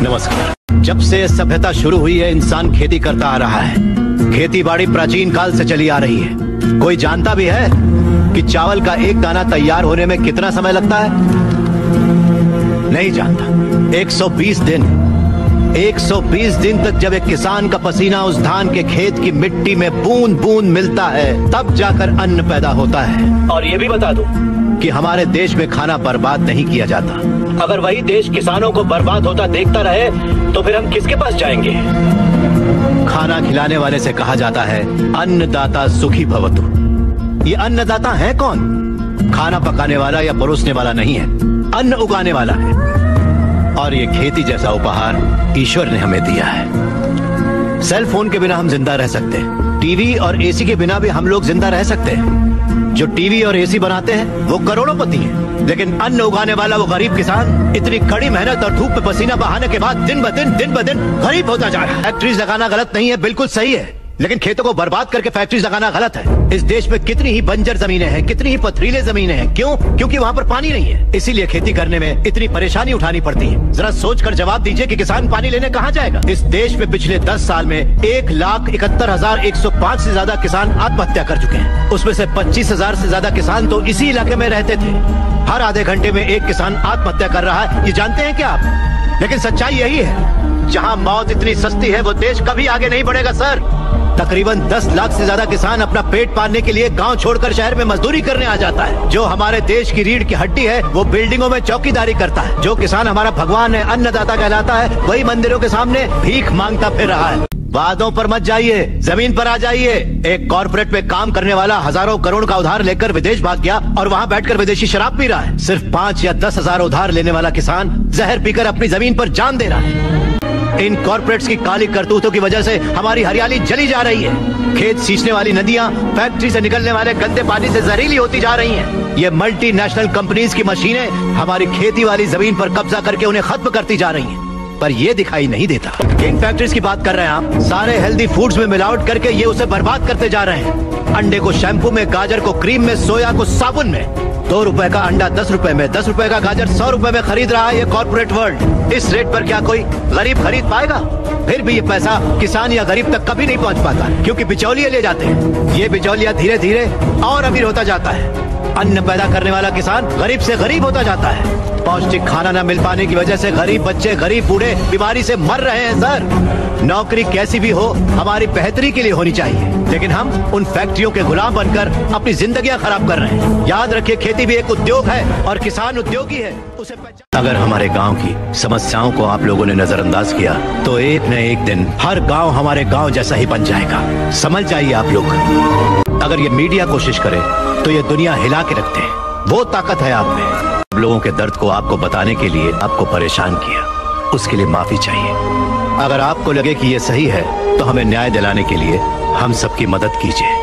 नमस्कार। जब से सभ्यता शुरू हुई है, इंसान खेती करता आ रहा है। खेती बाड़ी प्राचीन काल से चली आ रही है। कोई जानता भी है कि चावल का एक दाना तैयार होने में कितना समय लगता है? नहीं जानता। 120 दिन 120 दिन तक जब एक किसान का पसीना उस धान के खेत की मिट्टी में बूंद बूंद मिलता है, तब जाकर अन्न पैदा होता है। और ये भी बता दूं कि हमारे देश में खाना बर्बाद नहीं किया जाता। अगर वही देश किसानों को बर्बाद होता देखता रहे तो फिर हम किसके पास जाएंगे? खाना खिलाने वाले से कहा जाता है अन्नदाता सुखी भवतु। ये अन्नदाता है कौन? खाना पकाने वाला या परोसने वाला नहीं है, अन्न उगाने वाला है। और ये खेती जैसा उपहार ईश्वर ने हमें दिया है। सेल फोन के बिना हम जिंदा रह सकते हैं, टीवी और एसी के बिना भी हम लोग जिंदा रह सकते हैं। जो टीवी और एसी बनाते हैं वो करोड़ोंपति हैं, लेकिन अन्न उगाने वाला वो गरीब किसान इतनी कड़ी मेहनत और धूप में पसीना बहाने के बाद दिन ब दिन गरीब होता जा रहा है। फैक्ट्रीज लगाना गलत नहीं है, बिल्कुल सही है, लेकिन खेतों को बर्बाद करके फैक्ट्रीज लगाना गलत है। इस देश में कितनी ही बंजर जमीनें हैं, कितनी ही पथरीले जमीनें हैं। क्यों? क्योंकि वहाँ पर पानी नहीं है, इसीलिए खेती करने में इतनी परेशानी उठानी पड़ती है। जरा सोचकर जवाब दीजिए कि किसान पानी लेने कहाँ जाएगा? इस देश में पिछले 10 साल में 1,71,105 से ज्यादा किसान आत्महत्या कर चुके हैं। उसमें से 25,000 से ज्यादा किसान तो इसी इलाके में रहते थे। हर आधे घंटे में एक किसान आत्महत्या कर रहा है, ये जानते हैं क्या आप? लेकिन सच्चाई यही है, जहाँ मौत इतनी सस्ती है वो देश कभी आगे नहीं बढ़ेगा सर। तकरीबन 10 लाख से ज्यादा किसान अपना पेट पालने के लिए गांव छोड़कर शहर में मजदूरी करने आ जाता है। जो हमारे देश की रीढ़ की हड्डी है वो बिल्डिंगों में चौकीदारी करता है। जो किसान हमारा भगवान है, अन्नदाता कहलाता है, वही मंदिरों के सामने भीख मांगता फिर रहा है। वादों पर मत जाइए, जमीन पर आ जाइए। एक कॉर्पोरेट में काम करने वाला हजारों करोड़ का उधार लेकर विदेश भाग गया और वहाँ बैठकर विदेशी शराब पी रहा है। सिर्फ 5 या 10 हजार उधार लेने वाला किसान जहर पीकर अपनी जमीन पर जान दे रहा है। इन कॉर्पोरेट्स की काली करतूतों की वजह से हमारी हरियाली जली जा रही है। खेत सींचने वाली नदियां फैक्ट्री से निकलने वाले गंदे पानी से जहरीली होती जा रही हैं। ये मल्टीनेशनल कंपनीज की मशीनें हमारी खेती वाली जमीन पर कब्जा करके उन्हें खत्म करती जा रही हैं। पर ये दिखाई नहीं देता। इन फैक्ट्रीज की बात कर रहे हैं आप, सारे हेल्दी फूड्स में मिलावट करके ये उसे बर्बाद करते जा रहे हैं। अंडे को शैम्पू में, गाजर को क्रीम में, सोया को साबुन में। 2 रुपए का अंडा 10 रुपए में, 10 रुपए का गाजर 100 रुपए में खरीद रहा है ये कॉर्पोरेट वर्ल्ड। इस रेट पर क्या कोई गरीब खरीद पाएगा? फिर भी ये पैसा किसान या गरीब तक कभी नहीं पहुंच पाता, क्योंकि बिचौलिए ले जाते हैं। ये बिचौलिया धीरे धीरे और अमीर होता जाता है। अन्न पैदा करने वाला किसान गरीब से गरीब होता जाता है। पौष्टिक खाना न मिल पाने की वजह से गरीब बच्चे, गरीब बूढ़े बीमारी से मर रहे हैं सर। नौकरी कैसी भी हो हमारी बेहतरी के लिए होनी चाहिए, लेकिन हम उन फैक्ट्रियों के गुलाम बनकर अपनी जिंदगियां खराब कर रहे हैं। याद रखिए, खेती भी एक उद्योग है और किसान उद्योगी है, उसे अगर हमारे गांव की समस्याओं को आप लोगों ने नजरअंदाज किया तो एक न एक दिन हर गांव हमारे गांव जैसा ही बन जाएगा। समझ जाइए आप लोग। अगर ये मीडिया कोशिश करे तो ये दुनिया हिला के रखते हैं। वो ताकत है आप में। लोगों के दर्द को आपको बताने के लिए आपको परेशान किया, उसके लिए माफी चाहिए। अगर आपको लगे कि ये सही है तो हमें न्याय दिलाने के लिए हम सबकी मदद कीजिए।